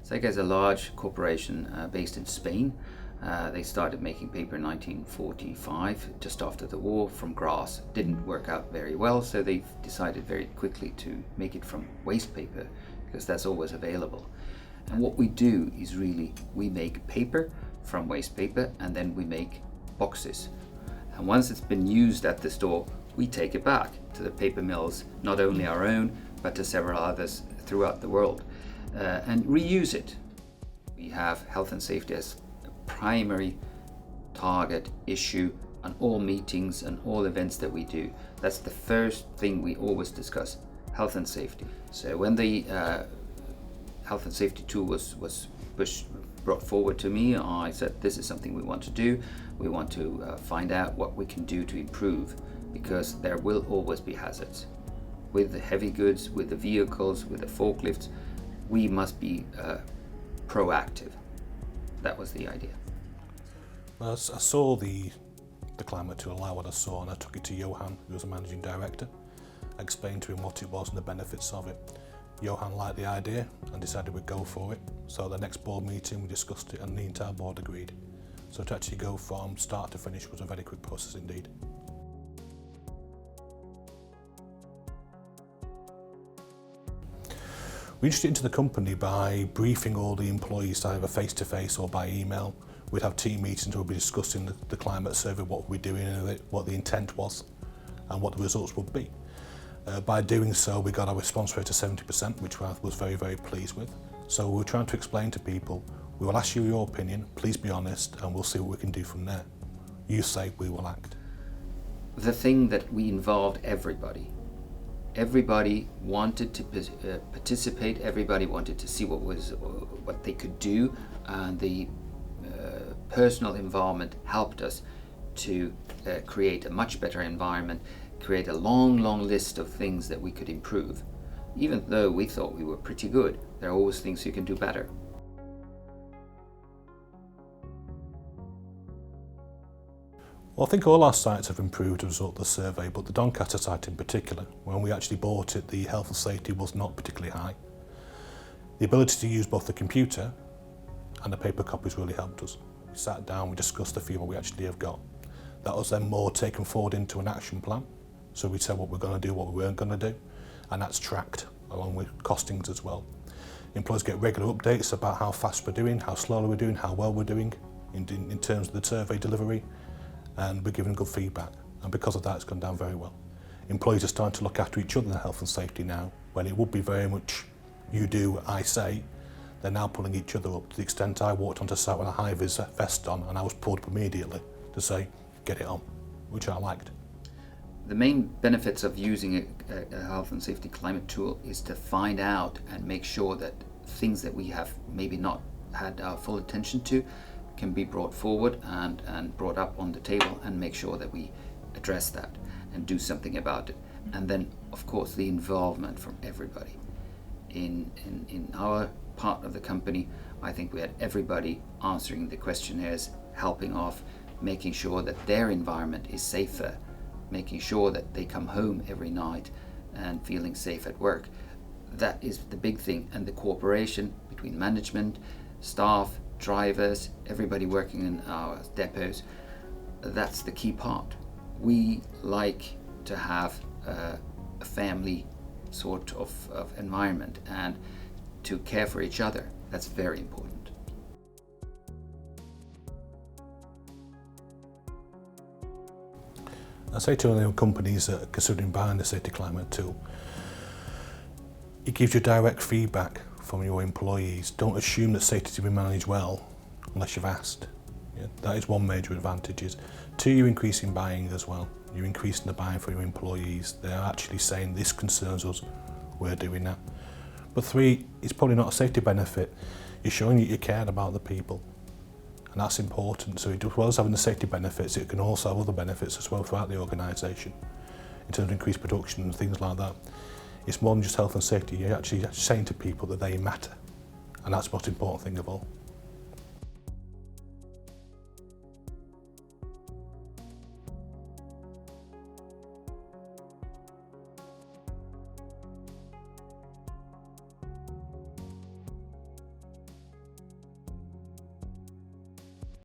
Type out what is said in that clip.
SAICA is a large corporation based in Spain. They started making paper in 1945, just after the war, from grass. Didn't work out very well, so they decided very quickly to make it from waste paper, because that's always available. And what we do is we make paper from waste paper, and then we make boxes. And once it's been used at the store, we take it back to the paper mills, not only our own, but to several others throughout the world, and reuse it. We have health and safety as a primary target issue on all meetings and all events that we do. That's the first thing we always discuss, health and safety. So when the health and safety tool was brought forward to me, I said, this is something we want to do. We want to find out what we can do to improve, because there will always be hazards. With the heavy goods, with the vehicles, with the forklifts, we must be proactive. That was the idea. Well, I saw the climate tool, what I saw, and I took it to Johan, who was the managing director. I explained to him what it was and the benefits of it. Johan liked the idea and decided we'd go for it. So at the next board meeting we discussed it and the entire board agreed. So to actually go from start to finish was a very quick process indeed. We introduced it into the company by briefing all the employees either face-to-face or by email. We'd have team meetings where we'd be discussing the climate survey, what we're doing in it, what the intent was and what the results would be. By doing so, we got our response rate to 70%, which I was very, very pleased with. So we were trying to explain to people, we will ask you your opinion, please be honest, and we'll see what we can do from there. You say, we will act. The thing that we involved everybody. Everybody wanted to participate, everybody wanted to see what they could do, and the personal involvement helped us to create a much better environment, create a long list of things that we could improve. Even though we thought we were pretty good, there are always things you can do better. Well, I think all our sites have improved as a result of the survey, but the Doncaster site in particular, when we actually bought it, the health and safety was not particularly high. The ability to use both the computer and the paper copies really helped us. We sat down, we discussed the fee what we actually have got. That was then more taken forward into an action plan. So we said what we're going to do, what we weren't going to do, and that's tracked along with costings as well. Employees get regular updates about how fast we're doing, how slowly we're doing, how well we're doing in terms of the survey delivery, and we're giving good feedback, and because of that it's gone down very well. Employees are starting to look after each other in health and safety now, when it would be very much you do, I say. They're now pulling each other up to the extent I walked onto site with a high-vis vest on and I was pulled up immediately to say, get it on, which I liked. The main benefits of using a health and safety climate tool is to find out and make sure that things that we have maybe not had our full attention to can be brought forward and brought up on the table, and make sure that we address that and do something about it. And then, of course, the involvement from everybody. In our part of the company, I think we had everybody answering the questionnaires, helping off, making sure that their environment is safer, making sure that they come home every night and feeling safe at work. That is the big thing, and the cooperation between management, staff, drivers, everybody working in our depots, that's the key part. We like to have a family sort of environment, and to care for each other, that's very important. I say to other companies that are considering buying the safety climate tool, it gives you direct feedback from your employees. Don't assume that safety is to be managed well unless you've asked. Yeah, that is one major advantage. Two, you're increasing buying as well. You're increasing the buying for your employees. They're actually saying this concerns us, we're doing that. But three, it's probably not a safety benefit. You're showing that you care about the people, and that's important. So as well as having the safety benefits, it can also have other benefits as well throughout the organisation in terms of increased production and things like that. It's more than just health and safety. You're actually saying to people that they matter, and that's the most important thing of all.